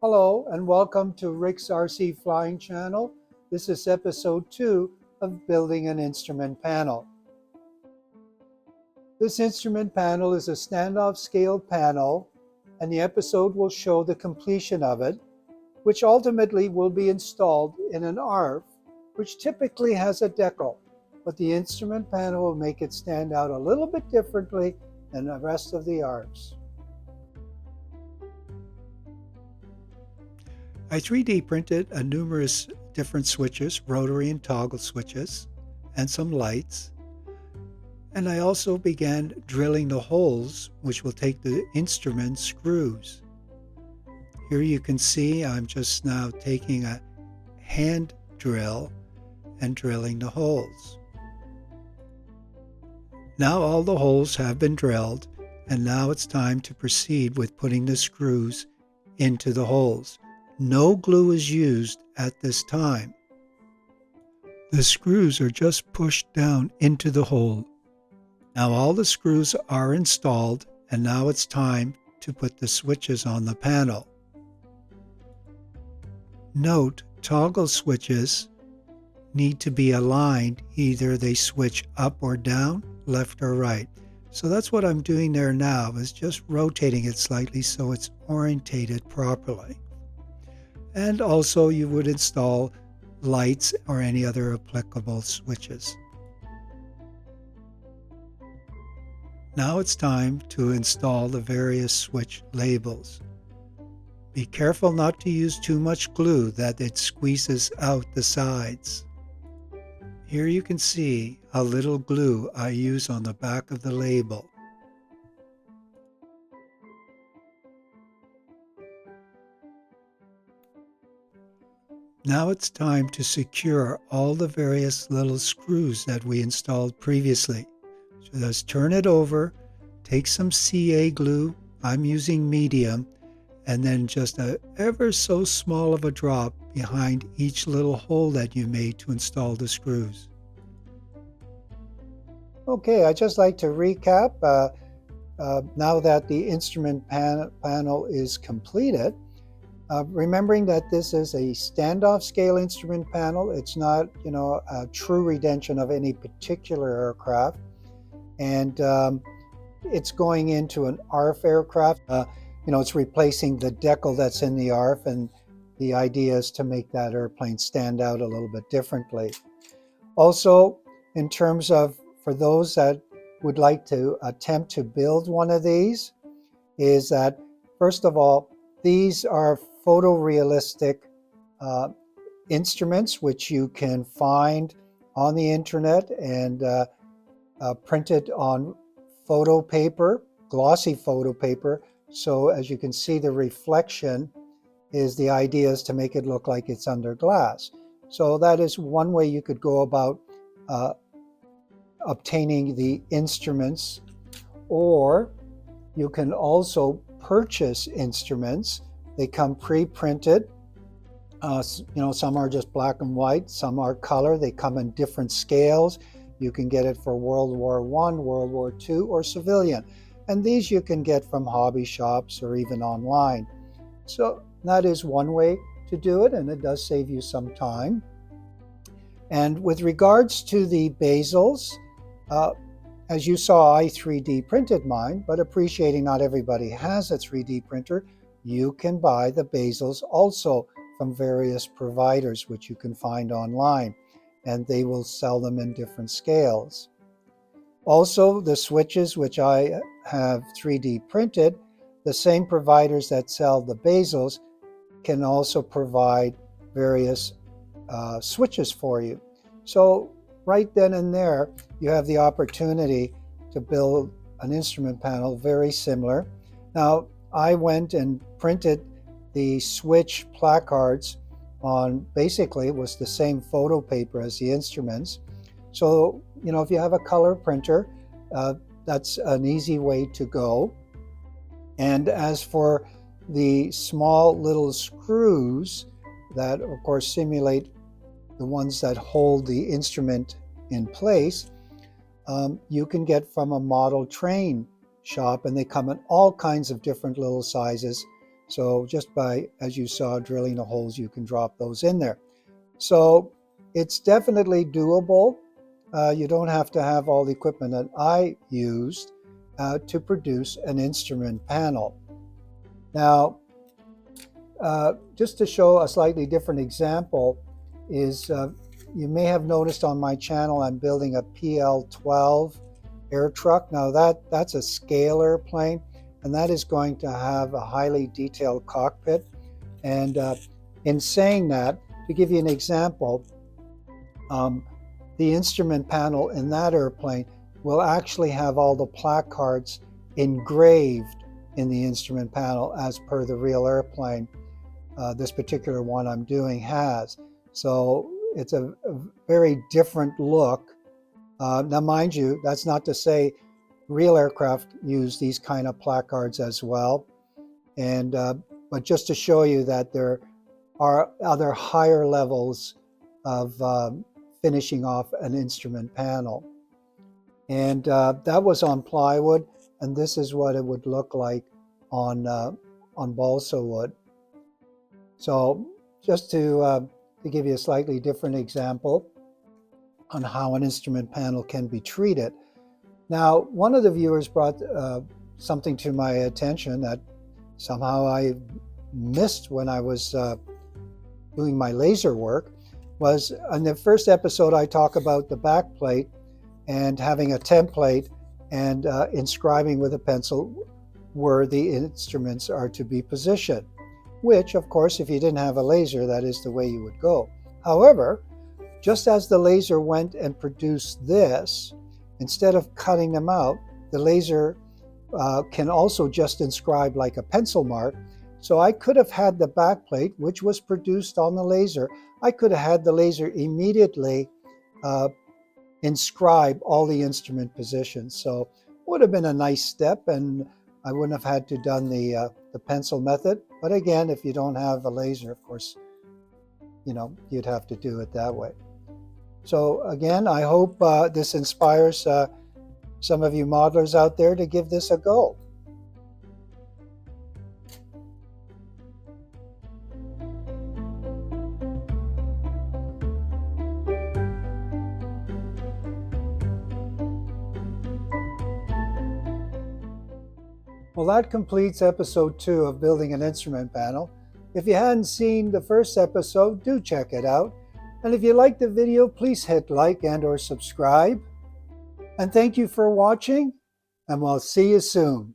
Hello and welcome to Rick's RC Flying Channel. This is episode 2 of Building an Instrument Panel. This instrument panel is a standoff scale panel, and the episode will show the completion of it, which ultimately will be installed in an ARF, which typically has a decal, but the instrument panel will make it stand out a little bit differently than the rest of the ARFs. I 3D printed a numerous different switches, rotary and toggle switches, and some lights. And I also began drilling the holes, which will take the instrument screws. Here you can see I'm just now taking a hand drill and drilling the holes. Now all the holes have been drilled, and now it's time to proceed with putting the screws into the holes. No glue is used at this time. The screws are just pushed down into the hole. Now all the screws are installed, and now it's time to put the switches on the panel. Note, toggle switches need to be aligned. Either they switch up or down, left or right. So that's what I'm doing there now, is just rotating it slightly so it's orientated properly. And also you would install lights or any other applicable switches. Now it's time to install the various switch labels. Be careful not to use too much glue that it squeezes out the sides. Here you can see how little glue I use on the back of the label. Now it's time to secure all the various little screws that we installed previously. So let's turn it over, take some CA glue, I'm using medium, and then just a ever so small of a drop behind each little hole that you made to install the screws. Okay, I'd just like to recap. Now that the instrument panel is completed, remembering that this is a standoff scale instrument panel, it's not, a true redention of any particular aircraft, and it's going into an ARF aircraft. It's replacing the decal that's in the ARF, and the idea is to make that airplane stand out a little bit differently. Also, in terms of, for those that would like to attempt to build one of these, is that, first of all, these are photorealistic instruments which you can find on the internet and printed on photo paper, glossy photo paper. So as you can see, the reflection is, the idea is to make it look like it's under glass. So that is one way you could go about obtaining the instruments. Or you can also purchase instruments. They come pre-printed. Some are just black and white, some are color. They come in different scales. You can get it for World War I, World War II, or civilian. And these you can get from hobby shops or even online. So that is one way to do it, and it does save you some time. And with regards to the bezels, as you saw, I 3D printed mine, but appreciating not everybody has a 3D printer, you can buy the bezels also from various providers, which you can find online, and they will sell them in different scales. Also, the switches, which I have 3D printed, the same providers that sell the bezels can also provide various switches for you. So right then and there, you have the opportunity to build an instrument panel very similar. Now, I went and printed the switch placards on, basically it was the same photo paper as the instruments. So, if you have a color printer, that's an easy way to go. And as for the small little screws that, of course, simulate the ones that hold the instrument in place, you can get from a model train shop, and they come in all kinds of different little sizes. So just by, as you saw, drilling the holes, you can drop those in there. So it's definitely doable. You don't have to have all the equipment that I used to produce an instrument panel. Now, just to show a slightly different example is you may have noticed on my channel I'm building a PL-12 air truck. Now that's a scale airplane, and that is going to have a highly detailed cockpit. And in saying that, to give you an example, the instrument panel in that airplane will actually have all the placards engraved in the instrument panel as per the real airplane. This particular one I'm doing has. So it's a very different look. Now, mind you, that's not to say real aircraft use these kind of placards as well. And but just to show you that there are other higher levels of finishing off an instrument panel. And that was on plywood, and this is what it would look like on balsa wood. So just to give you a slightly different example on how an instrument panel can be treated. Now, one of the viewers brought something to my attention that somehow I missed when I was doing my laser work. Was in the first episode I talk about the back plate and having a template and inscribing with a pencil where the instruments are to be positioned, which of course if you didn't have a laser, that is the way you would go. However, just as the laser went and produced this, instead of cutting them out, the laser can also just inscribe like a pencil mark. So I could have had the back plate, which was produced on the laser, I could have had the laser immediately inscribe all the instrument positions. So it would have been a nice step, and I wouldn't have had to done the pencil method. But again, if you don't have a laser, of course, you know, you'd have to do it that way. So again, I hope this inspires some of you modelers out there to give this a go. Well, that completes episode 2 of Building an Instrument Panel. If you hadn't seen the first episode, do check it out. And if you liked the video, please hit like and or subscribe. And thank you for watching, and we'll see you soon.